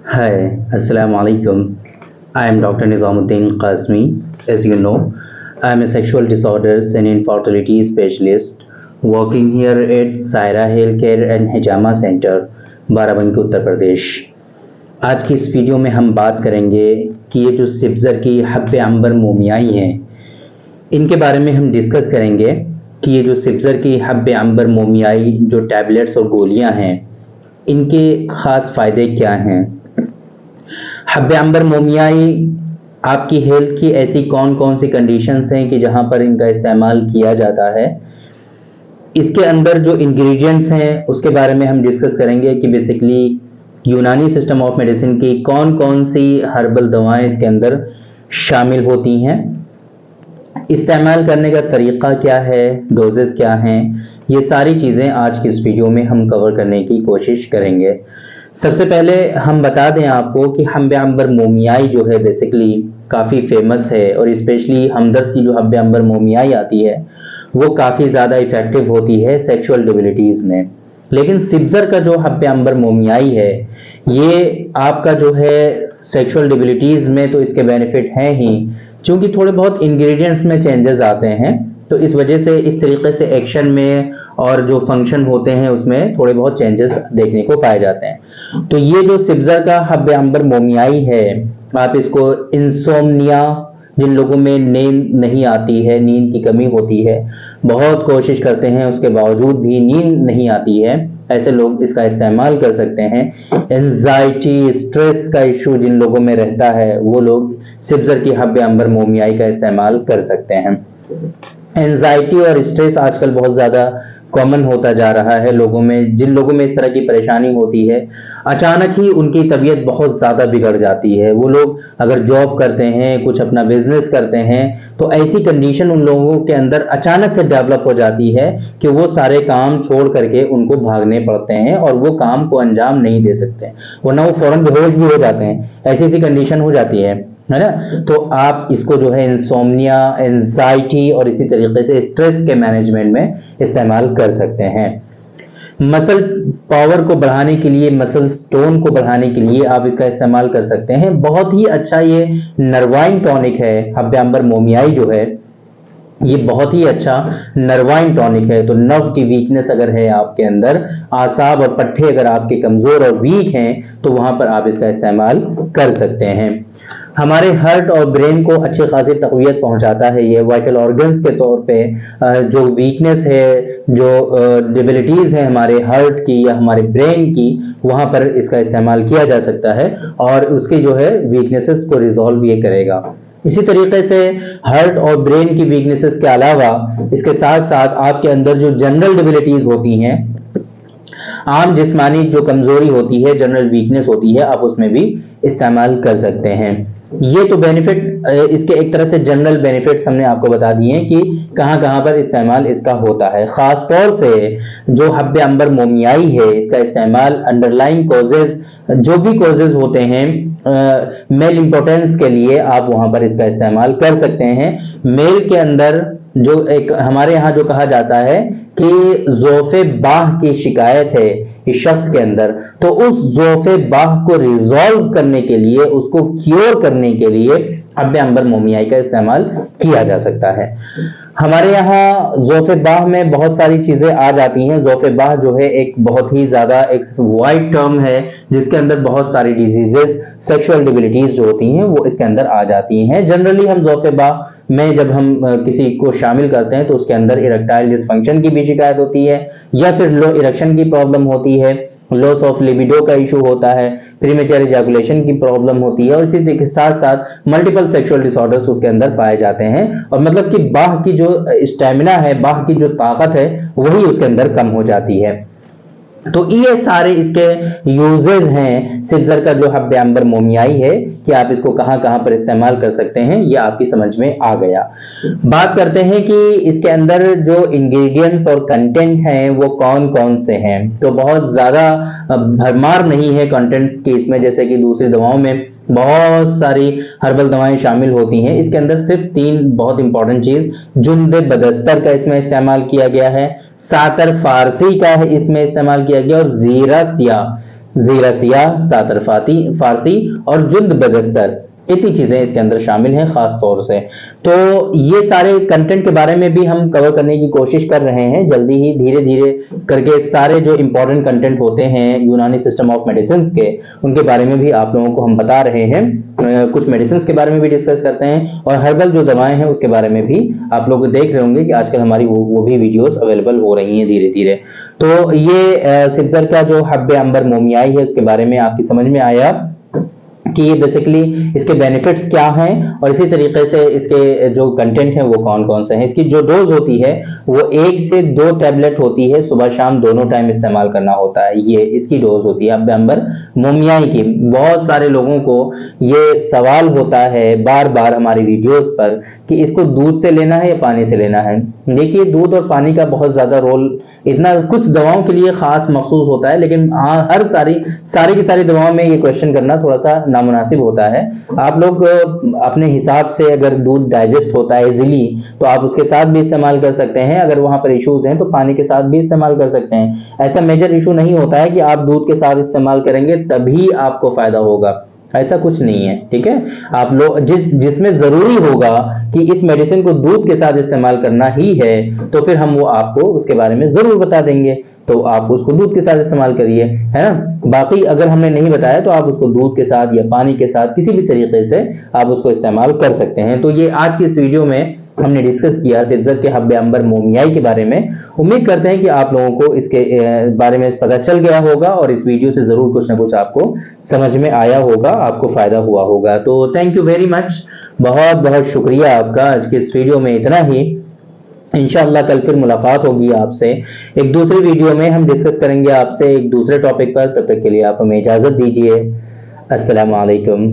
Hi, Assalamu alaikum. I am Dr. Nizamuddin Qasmi. As you know, I am a sexual disorders and infertility specialist working here at Saira Healthcare and Hijama Center, Barabanki Uttar Pradesh. आज की इस video में हम बात करेंगे कि ये जो सिब्ज़र की हब्बे अंबर मोमियाई हैं, इनके बारे में हम डिस्कस करेंगे कि ये जो सिब्ज़र की हब्बे अंबर मोमियाई जो टैबलेट्स और गोलियां हैं, इनके ख़ास फ़ायदे क्या हैं। हब्बे अंबर मोमियाई आपकी हेल्थ की ऐसी कौन कौन सी कंडीशंस हैं कि जहां पर इनका इस्तेमाल किया जाता है। इसके अंदर जो इंग्रेडिएंट्स हैं उसके बारे में हम डिस्कस करेंगे कि बेसिकली यूनानी सिस्टम ऑफ मेडिसिन की कौन कौन सी हर्बल दवाएं इसके अंदर शामिल होती हैं, इस्तेमाल करने का तरीका क्या है, डोजेस क्या हैं, ये सारी चीज़ें आज की इस वीडियो में हम कवर करने की कोशिश करेंगे। सबसे पहले हम बता दें आपको कि हब्बे अंबर मोमियाई जो है बेसिकली काफ़ी फेमस है और स्पेशली हमदर्द की जो हब्बे अंबर मोमियाई आती है वो काफ़ी ज़्यादा इफ़ेक्टिव होती है सेक्सुअल डिबिलिटीज़ में। लेकिन सिब्ज़र का जो हब्बे अंबर मोमियाई है ये आपका जो है सेक्सुअल डिबिलिटीज़ में तो इसके बेनिफिट हैं ही, क्योंकि थोड़े बहुत इंग्रेडिएंट्स में चेंजेस आते हैं तो इस वजह से इस तरीके से एक्शन में और जो फंक्शन होते हैं उसमें थोड़े बहुत चेंजेस देखने को पाए जाते हैं। तो ये जो सिब्ज़र का हब्बे अंबर मोमियाई है, आप इसको इंसोम्निया, जिन लोगों में नींद नहीं आती है, नींद की कमी होती है, बहुत कोशिश करते हैं उसके बावजूद भी नींद नहीं आती है, ऐसे लोग इसका इस्तेमाल कर सकते हैं। एंजाइटी स्ट्रेस का इशू जिन लोगों में रहता है वो लोग सिब्ज़र की हब्बे अंबर मोमियाई का इस्तेमाल कर सकते हैं। एंजाइटी और स्ट्रेस आजकल बहुत ज़्यादा कॉमन होता जा रहा है लोगों में। जिन लोगों में इस तरह की परेशानी होती है, अचानक ही उनकी तबीयत बहुत ज़्यादा बिगड़ जाती है। वो लोग अगर जॉब करते हैं, कुछ अपना बिजनेस करते हैं, तो ऐसी कंडीशन उन लोगों के अंदर अचानक से डेवलप हो जाती है कि वो सारे काम छोड़ करके उनको भागने पड़ते हैं और वो काम को अंजाम नहीं दे सकते, वरना वो फौरन बेहोश भी हो जाते हैं। ऐसी ऐसी कंडीशन हो जाती है ना। तो आप इसको जो है इंसोम्निया, एंजाइटी और इसी तरीके से स्ट्रेस के मैनेजमेंट में इस्तेमाल कर सकते हैं। मसल पावर को बढ़ाने के लिए, मसल टोन को बढ़ाने के लिए आप इसका इस्तेमाल कर सकते हैं। बहुत ही अच्छा ये नर्वाइन टॉनिक है। हब्बे अंबर मोमियाई जो है ये बहुत ही अच्छा नर्वाइन टॉनिक है। तो नर्व की वीकनेस अगर है आपके अंदर, आसाब और पट्टे अगर आपके कमजोर और वीक हैं, तो वहां पर आप इसका इस्तेमाल कर सकते हैं। हमारे हार्ट और ब्रेन को अच्छी खासी तक़वियत पहुंचाता है ये। वाइटल ऑर्गन्स के तौर पे जो वीकनेस है, जो डिबिलिटीज़ है हमारे हार्ट की या हमारे ब्रेन की, वहां पर इसका इस्तेमाल किया जा सकता है और उसकी जो है वीकनेसेस को रिजॉल्व ये करेगा। इसी तरीके से हार्ट और ब्रेन की वीकनेसेस के अलावा इसके साथ साथ आपके अंदर जो जनरल डिबिलिटीज़ होती हैं, आम जिस्मानी जो कमजोरी होती है, जनरल वीकनेस होती है, आप उसमें भी इस्तेमाल कर सकते हैं। ये तो बेनिफिट, इसके एक तरह से जनरल बेनिफिट्स हमने आपको बता दिए कि कहां कहां पर इस्तेमाल इसका होता है। खास तौर से जो हब्बे अंबर मोमियाई है, इसका इस्तेमाल अंडरलाइन कॉजेज, जो भी कॉजेज होते हैं मेल इंपोर्टेंस के लिए, आप वहां पर इसका इस्तेमाल कर सकते हैं। मेल के अंदर जो एक हमारे यहाँ जो कहा जाता है कि ज़ोफ़े बाह की शिकायत है इस शख्स के अंदर, तो उस ज़ोफ़े बाह को रिजॉल्व करने के लिए, उसको क्योर करने के लिए हब्बे अंबर मोमियाई का इस्तेमाल किया जा सकता है। हमारे यहाँ ज़ोफ़े बाह में बहुत सारी चीज़ें आ जाती हैं। ज़ोफ़े बाह जो है एक बहुत ही ज़्यादा एक वाइड टर्म है जिसके अंदर बहुत सारी डिजीजेस, सेक्सुअल डिबिलिटीज़ जो होती हैं वो इसके अंदर आ जाती हैं। जनरली हम ज़ोफ़े बाह में जब हम किसी को शामिल करते हैं तो उसके अंदर इरेक्टाइल डिसफंक्शन की भी शिकायत होती है, या फिर लो इरेक्शन की प्रॉब्लम होती है, लॉस ऑफ लिबिडो का इशू होता है, प्रीमेच्योर इजैकुलेशन की प्रॉब्लम होती है और इसी के साथ साथ मल्टीपल सेक्सुअल डिसऑर्डर्स उसके अंदर पाए जाते हैं। और मतलब कि बाह की जो स्टेमिना है, बाह की जो ताकत है, वही उसके अंदर कम हो जाती है। तो ये सारे इसके यूजेस हैं सिब्ज़र का जो हब्बे अंबर मोमियाई है, कि आप इसको कहां कहां पर इस्तेमाल कर सकते हैं, ये आपकी समझ में आ गया। बात करते हैं कि इसके अंदर जो इंग्रेडिएंट्स और कंटेंट हैं वो कौन कौन से हैं। तो बहुत ज़्यादा भरमार नहीं है कंटेंट्स की इसमें, जैसे कि दूसरी दवाओं में बहुत सारी हर्बल दवाएं शामिल होती हैं। इसके अंदर सिर्फ 3 बहुत इंपॉर्टेंट चीज, जुंद बदस्तर का इसमें इस्तेमाल किया गया है, साकर फारसी का है इसमें इस्तेमाल किया गया, और जीरा सिया, जीरा सियाह, सातर फारसी और जुल्द बदस्तर, इतनी चीजें इसके अंदर शामिल हैं खास तौर से। तो ये सारे कंटेंट के बारे में भी हम कवर करने की कोशिश कर रहे हैं जल्दी ही, धीरे धीरे करके सारे जो इंपॉर्टेंट कंटेंट होते हैं यूनानी सिस्टम ऑफ मेडिसिन के, उनके बारे में भी आप लोगों को हम बता रहे हैं। कुछ मेडिसिन के बारे में भी डिस्कस करते हैं और हर्बल जो दवाएं हैं उसके बारे में भी आप लोग देख रहे होंगे कि आजकल हमारी वो भी वीडियोस अवेलेबल हो रही हैं धीरे धीरे। तो ये सिब्जर का जो हब्बे अंबर मोमियाई है उसके बारे में आपकी समझ में आया कि ये बेसिकली इसके बेनिफिट्स क्या हैं और इसी तरीके से इसके जो कंटेंट हैं वो कौन कौन से हैं। इसकी जो डोज होती है वो 1 से 2 टैबलेट होती है, सुबह शाम दोनों टाइम इस्तेमाल करना होता है। ये इसकी डोज होती है हब्बे अंबर मोमियाई की। बहुत सारे लोगों को ये सवाल होता है बार बार हमारी वीडियोस पर कि इसको दूध से लेना है या पानी से लेना है। देखिए, दूध और पानी का बहुत ज्यादा रोल इतना कुछ दवाओं के लिए खास मखसूस होता है, लेकिन हाँ, हर सारी की सारी दवाओं में ये क्वेश्चन करना थोड़ा सा नामुनासिब होता है। आप लोग अपने हिसाब से अगर दूध डाइजेस्ट होता है इजीली तो आप उसके साथ भी इस्तेमाल कर सकते हैं, अगर वहां पर इश्यूज हैं तो पानी के साथ भी इस्तेमाल कर सकते हैं। ऐसा मेजर इशू नहीं होता है कि आप दूध के साथ इस्तेमाल करेंगे तभी आपको फायदा होगा, ऐसा कुछ नहीं है। ठीक है, आप लोग जिसमें जरूरी होगा कि इस मेडिसिन को दूध के साथ इस्तेमाल करना ही है तो फिर हम वो आपको उसके बारे में जरूर बता देंगे, तो आप उसको दूध के साथ इस्तेमाल करिए, है ना। बाकी अगर हमने नहीं बताया तो आप उसको दूध के साथ या पानी के साथ किसी भी तरीके से आप उसको इस्तेमाल कर सकते हैं। तो ये आज की इस वीडियो में हमने डिस्कस किया सिब्जर के हब्बे अंबर मोमियाई के बारे में। उम्मीद करते हैं कि आप लोगों को इसके बारे में पता चल गया होगा और इस वीडियो से जरूर कुछ ना कुछ आपको समझ में आया होगा, आपको फायदा हुआ होगा। तो थैंक यू वेरी मच, बहुत बहुत शुक्रिया आपका। आज के इस वीडियो में इतना ही, इंशाअल्लाह कल फिर मुलाकात होगी आपसे एक दूसरी वीडियो में। हम डिस्कस करेंगे आपसे एक दूसरे टॉपिक पर। तब तक के लिए आप हमें इजाजत दीजिए। अस्सलाम वालेकुम।